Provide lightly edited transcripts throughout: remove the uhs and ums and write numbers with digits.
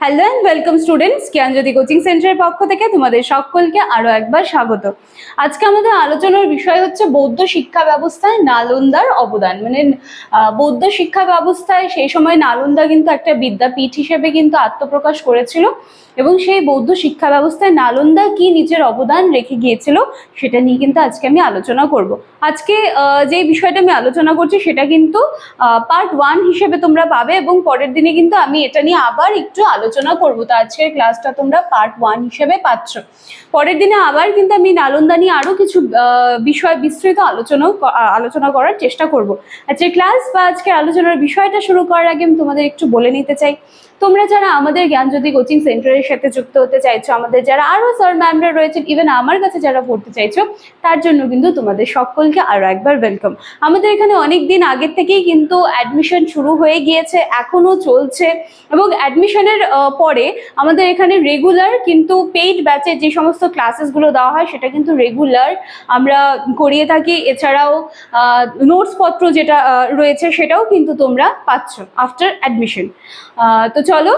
Hello and welcome students, Gyanjyoti coaching সেন্টারের পক্ষ থেকে তোমাদের সকলকে আরো একবার স্বাগত। আজকে আমাদের আলোচনার বিষয় হচ্ছে বৌদ্ধ শিক্ষা ব্যবস্থায় নালন্দার অবদান। বৌদ্ধ শিক্ষা ব্যবস্থায় সেই সময় নালন্দা কিন্তু একটা বিদ্যাপীঠ হিসেবে কিন্তু আত্মপ্রকাশ করেছিল এবং সেই বৌদ্ধ শিক্ষা ব্যবস্থায় নালন্দা কি নিজের অবদান রেখে গিয়েছিল সেটা নিয়ে কিন্তু আজকে আমি আলোচনা করব। আজকে যে বিষয়টা আমি আলোচনা করছি সেটা কিন্তু পার্ট 1 হিসেবে তোমরা পাবে এবং পরের দিনে কিন্তু আমি এটা নিয়ে আবার একটু আলোচনা করব। তো আজকের ক্লাসটা তোমরা পার্ট 1 হিসেবে পাচ্ছ। পরের দিনে আবার কিন্তু আমি নালন্দা নিয়ে আরো কিছু বিষয় বিস্তৃত আলোচনা করার চেষ্টা করব। আজকের ক্লাস বা আজকের আলোচনার বিষয়টা শুরু করার আগে আমি তোমাদের একটু বলে নিতে চাই, তোমরা যারা আমাদের জ্ঞানজ্যোতি কোচিং সেন্টারের সাথে যুক্ত হতে চাইছো, আমাদের যারা আরো স্যার ম্যামরা রয়েছেন, ইভেন আমার কাছে যারা পড়তে চাইছো, তার জন্য কিন্তু তোমাদের সকলকে আরো একবার ওয়েলকাম। আমাদের এখানে অনেক দিন আগের থেকেই কিন্তু অ্যাডমিশন শুরু হয়ে গিয়েছে, এখনো চলছে এবং অ্যাডমিশনের পরে আমাদের এখানে রেগুলার কিন্তু পেইড ব্যাচের যে সমস্ত ক্লাসেসগুলো দেওয়া হয় সেটা কিন্তু রেগুলার আমরা করিয়ে থাকি। এছাড়াও নোটস পত্র যেটা রয়েছে সেটাও কিন্তু তোমরা পাচ্ছ আফটার অ্যাডমিশন। তো চলো,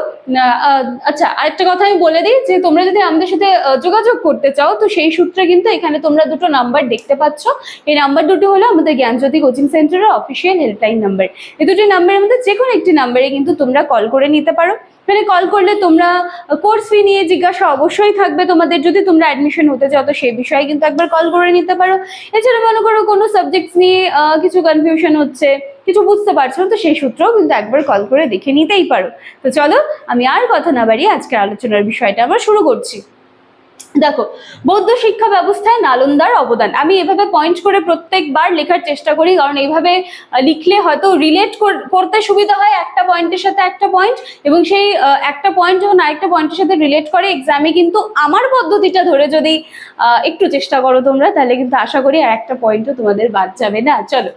আচ্ছা আরেকটা কথা আমি বলে দিই যে তোমরা যদি আমাদের সাথে যোগাযোগ করতে চাও তো সেই সূত্রে কিন্তু এখানে তোমরা দুটো নাম্বার দেখতে পাচ্ছ। এই নাম্বার দুটো হলো আমাদের জ্ঞানজ্যোতি কোচিং সেন্টারের অফিসিয়াল হেল্পলাইন নাম্বার। এই দুটি নাম্বারের মধ্যে যে কোনো একটি নাম্বারে কিন্তু তোমরা কল করে নিতে পারো। মানে কল করলে তোমরা কোর্স ফি নিয়ে জিজ্ঞাসা অবশ্যই থাকবে তোমাদের, যদি তোমরা অ্যাডমিশন হতে চাও তো সেই বিষয়ে কিন্তু একবার কল করে নিতে পারো। এছাড়া মনে করো কোনো সাবজেক্টস নিয়ে কিছু কনফিউশন হচ্ছে, কিছু বুঝতে পারছো না, তো সেই সূত্রেও কিন্তু একবার কল করে দেখে নিতেই পারো। তো চলো আমি আর কথা না বাড়িয়ে আজকের আলোচনার বিষয়টা আমরা শুরু করছি। দেখো, বৌদ্ধ শিক্ষা ব্যবস্থায় নালন্দার অবদান আমি এভাবে পয়েন্ট করে প্রত্যেকবার লেখার চেষ্টা করি, কারণ এইভাবে লিখলে হয়তো রিলেট করতে সুবিধা হয় একটা পয়েন্টের সাথে একটা পয়েন্ট, এবং সেই একটা পয়েন্ট যখন আরেকটা পয়েন্টের সাথে রিলেট করে এক্সামে কিন্তু আমার পদ্ধতিটা ধরে যদি একটু চেষ্টা করো তোমরা, তাহলে কিন্তু আশা করি আর একটা পয়েন্টও তোমাদের বাদ যাবে না। চলো,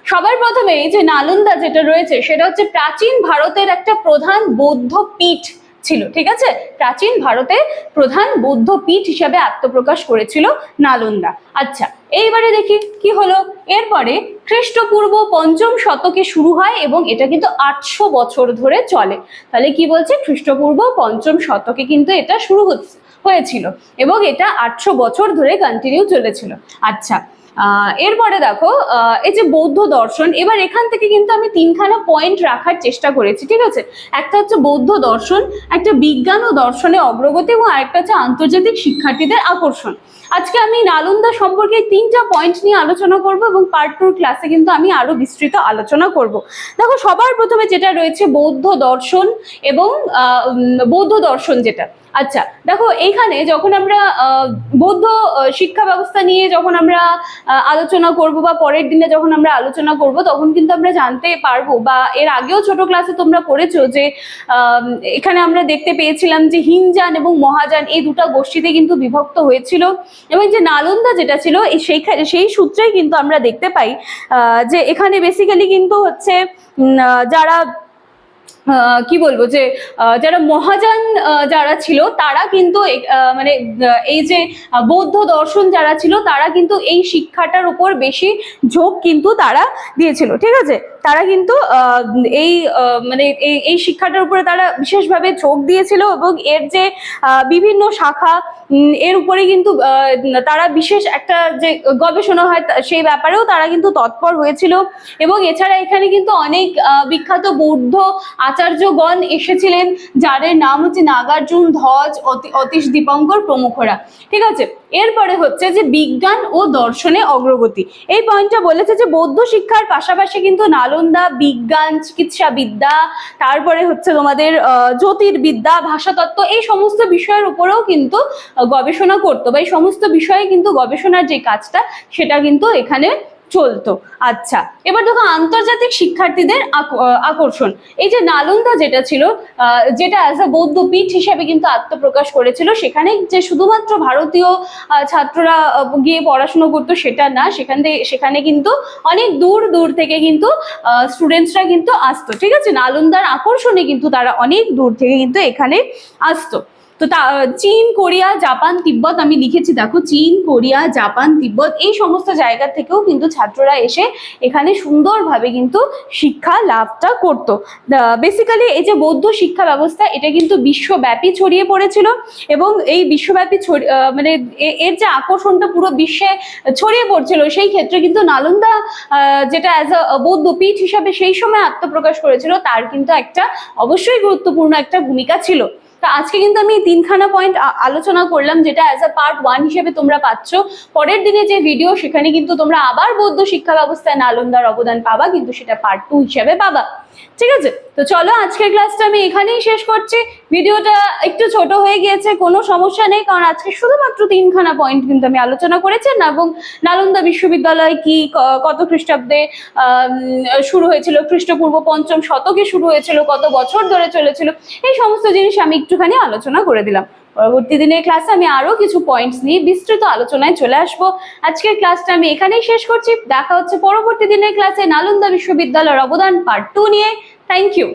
সবার প্রথমে এই যে নালন্দা যেটা রয়েছে সেটা হচ্ছে প্রাচীন ভারতের একটা প্রধান বৌদ্ধ পীঠ ছিল। ঠিক আছে, প্রাচীন ভারতে প্রধান বৌদ্ধ পীঠ হিসাবে আত্মপ্রকাশ করেছিল নালন্দা। আচ্ছা, এইবারে দেখি কি হলো। এরপরে খ্রিস্টপূর্ব 5ম শতকে শুরু হয় এবং এটা কিন্তু 800 বছর ধরে চলে। তাহলে কি বলছে, খ্রিস্টপূর্ব 5ম শতকে কিন্তু এটা শুরু হয়েছিল এবং এটা 800 বছর ধরে কন্টিনিউ চলেছিল। আচ্ছা, এরপরে দেখো এই যে বৌদ্ধ দর্শন, এবার এখান থেকে কিন্তু আমি 3খানা পয়েন্ট রাখার চেষ্টা করেছি। ঠিক আছে, একটা হচ্ছে বৌদ্ধ দর্শন, একটা বিজ্ঞান ও দর্শনে অগ্রগতি এবং আরেকটা হচ্ছে আন্তর্জাতিক শিক্ষার্থীদের আকর্ষণ। আজকে আমি নালন্দা সম্পর্কে 3টা পয়েন্ট নিয়ে আলোচনা করব এবং পার্ট 2 ক্লাসে কিন্তু আমি আরো বিস্তৃত আলোচনা করব। দেখো, সবার প্রথমে যেটা রয়েছে বৌদ্ধ দর্শন এবং বৌদ্ধ দর্শন যেটা, আচ্ছা দেখো এইখানে যখন আমরা বৌদ্ধ শিক্ষা ব্যবস্থা নিয়ে যখন আমরা আলোচনা করব বা পরের দিনে যখন আমরা আলোচনা করব তখন কিন্তু আমরা জানতে পারবো, বা এর আগেও ছোট ক্লাসে তোমরা পড়েছো যে এখানে আমরা দেখতে পেয়েছিলাম যে হিনযান এবং মহাযান এই দুটো গোষ্ঠীতে কিন্তু বিভক্ত হয়েছিল, এবং যে নালন্দা যেটা ছিল সেই সূত্রেই কিন্তু আমরা দেখতে পাই যে এখানে বেসিক্যালি কিন্তু হচ্ছে যারা কি বলবো যে যারা মহাযান যারা ছিল তারা কিন্তু মানে এই যে বৌদ্ধ দর্শন যারা ছিল তারা কিন্তু এই শিক্ষাটার উপর বেশি ঝোঁক কিন্তু তারা দিয়েছিল। ঠিক আছে, তারা কিন্তু এই মানে এই শিক্ষাটার উপরে তারা বিশেষভাবে ঝোঁক দিয়েছিল এবং এর যে বিভিন্ন শাখা এর উপরে কিন্তু তারা বিশেষ একটা যে গবেষণা হয় সেই ব্যাপারেও তারা কিন্তু তৎপর হয়েছিল। এবং এছাড়া এখানে কিন্তু অনেক বিখ্যাত বৌদ্ধ আচার্যগণ এসেছিলেন, যাদের নাম হচ্ছে নাগার্জুন, ধ্বজ, অতীশ দীপঙ্কর প্রমুখরা। ঠিক আছে, এরপরে হচ্ছে যে বিজ্ঞান ও দর্শনে অগ্রগতি, এই পয়েন্টটা বলেছে যে বৌদ্ধ শিক্ষার পাশাপাশি কিন্তু নালন্দা বিজ্ঞান, চিকিৎসা বিদ্যা, তারপরে হচ্ছে তোমাদের জ্যোতির্বিদ্যা, ভাষাতত্ত্ব এই সমস্ত বিষয়ের উপরেও কিন্তু গবেষণা করতো, বা এই সমস্ত বিষয়ে কিন্তু গবেষণার যে কাজটা সেটা কিন্তু এখানে চলতো। আচ্ছা, এবার দেখো আন্তর্জাতিক শিক্ষার্থীদের আকর্ষণ, এই যে নালন্দা যেটা ছিল যেটা অ্যাজ আ বৌদ্ধ পীঠ হিসেবে কিন্তু আত্মপ্রকাশ করেছিল, সেখানে যে শুধুমাত্র ভারতীয় ছাত্ররা গিয়ে পড়াশোনা করতো সেটা না, সেখানে কিন্তু অনেক দূর দূর থেকে কিন্তু স্টুডেন্টসরা কিন্তু আসতো। ঠিক আছে, নালন্দার আকর্ষণে কিন্তু তারা অনেক দূর থেকে কিন্তু এখানে আসতো। তো চীন, কোরিয়া, জাপান, তিব্বত আমি লিখেছি, দেখো চীন, কোরিয়া, জাপান, তিব্বত এই সমস্ত জায়গা থেকেও কিন্তু ছাত্ররা এসে এখানে সুন্দরভাবে কিন্তু শিক্ষা লাভটা করতো। বেসিক্যালি এই যে বৌদ্ধ শিক্ষা ব্যবস্থা এটা কিন্তু বিশ্বব্যাপী ছড়িয়ে পড়েছিল, এবং এই বিশ্বব্যাপী মানে এর যে আকর্ষণটা পুরো বিশ্বে ছড়িয়ে পড়ছিল, সেই ক্ষেত্রে কিন্তু নালন্দা যেটা অ্যাজ আ বৌদ্ধ পীঠ হিসাবে সেই সময় আত্মপ্রকাশ করেছিল, তার কিন্তু একটা অবশ্যই গুরুত্বপূর্ণ একটা ভূমিকা ছিল। তো আজকে কিন্তু আমি 3খানা পয়েন্ট আলোচনা করলাম, যেটা অ্যাজ আ পার্ট 1 হিসেবে তোমরা পাচ্ছ। পরের দিনে যে ভিডিও, সেখানে কিন্তু তোমরা আবার বৌদ্ধ শিক্ষা ব্যবস্থায় নালন্দার অবদান পাবা, কিন্তু সেটা পার্ট 2 হিসেবে পাবা। ঠিক আছে, তো চলো আজকের ক্লাসটা আমি এখানেই শেষ করছি। ভিডিওটা একটু ছোট হয়ে গিয়েছে, কোনো সমস্যা নেই, কারণ আজকে শুধুমাত্র 3খানা পয়েন্ট কিন্তু আমি আলোচনা করেছি না, এবং নালন্দা বিশ্ববিদ্যালয় কি, কত খ্রিস্টাব্দে শুরু হয়েছিল, খ্রিস্টপূর্ব 5ম শতকে শুরু হয়েছিল, কত বছর ধরে চলেছিল, এই সমস্ত জিনিস আমি একটুখানি আলোচনা করে দিলাম। পরবর্তী দিনের ক্লাসে আমি আরো কিছু পয়েন্টস নিয়ে বিস্তৃত আলোচনায় চলে আসবো। আজকের ক্লাসটা আমি এখানেই শেষ করছি। দেখা হচ্ছে পরবর্তী দিনের ক্লাসে নালন্দা বিশ্ববিদ্যালয়ের অবদান পার্ট 2 নিয়ে। Thank you.